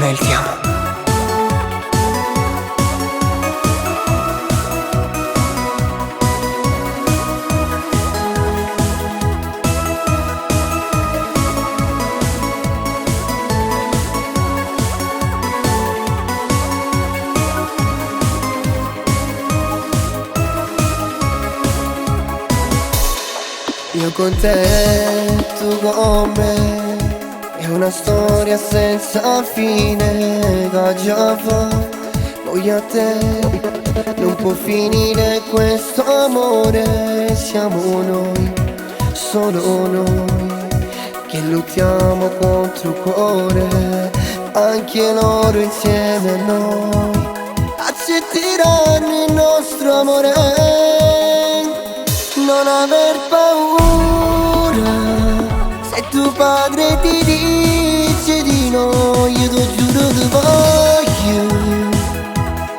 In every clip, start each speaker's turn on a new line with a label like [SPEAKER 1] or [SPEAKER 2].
[SPEAKER 1] è il ti amo.
[SPEAKER 2] Io con te, tu con me, è una storia senza fine che già fa voglia a te. Non può finire questo amore, siamo noi, solo noi, che lottiamo contro il cuore, anche loro insieme a noi accetteranno il nostro amore. Non aver paura, se tuo padre ti dice di no, io ti giuro ti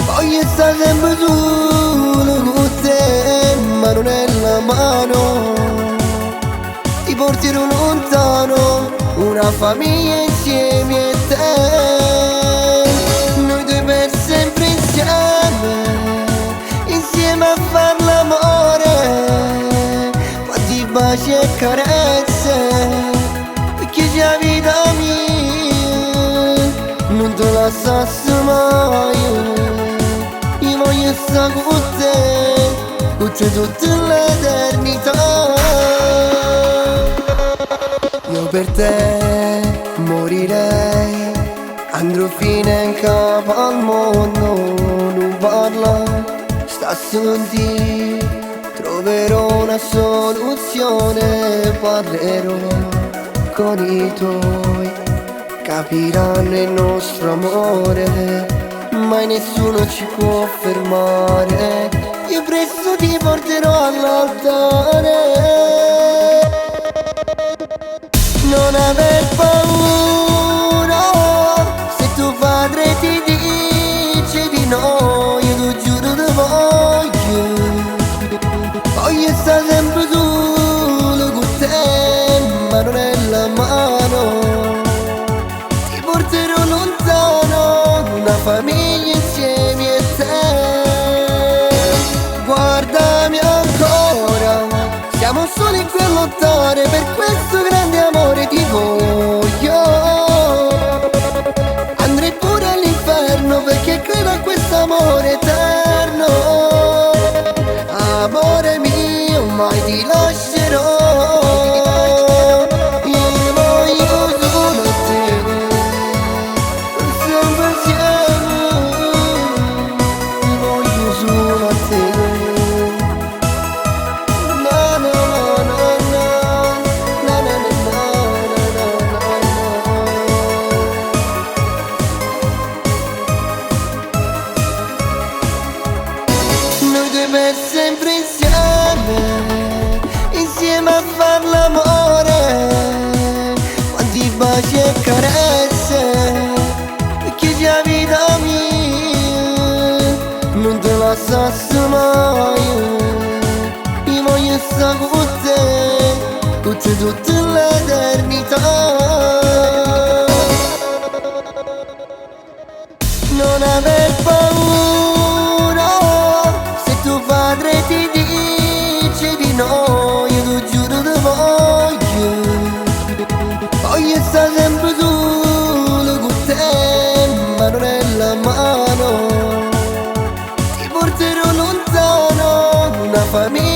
[SPEAKER 2] voglio stare sempre solo con te, mano nella mano, ti porterò lontano, una famiglia insieme a te, noi due per sempre insieme a far l'amore, quanti baci e carezze, perché c'è la vita mia, non te la sassi mai, io voglio stare con te tutta l'eternità. Io per te morirei, andrò fino in capo al mondo, non parla, sta a sentire, troverò una soluzione, parlerò con i tuoi, capiranno il nostro amore, mai nessuno ci può fermare, io presto ti porterò all'altare. Non aver paura, se tuo padre ti dice di no, io ti giuro ti voglio stare sempre solo con te, mano nella mano, ti porterò lontano, una famiglia insieme a te. Guardami ancora, siamo soli qui a lottare per questo grande amore, ti voglio. Andrei pure all'inferno perché credo a questo amore eterno. Amore mio, mai ti lascerò. Io voglio solo te, sempre insieme. Io voglio solo a te. Na na na na na, na na na na na na. Noi due per sempre insieme a far l'amore, quanti baci e carezze, perché c'è la vita mia, non te la sassi mai, io voglio stare con te tutta l'eternità. Non aver paura, se tuo padre ti dice di no, io ti giuro ti voglio stare sempre solo con te, mano nella mano, ti porterò lontano, una famiglia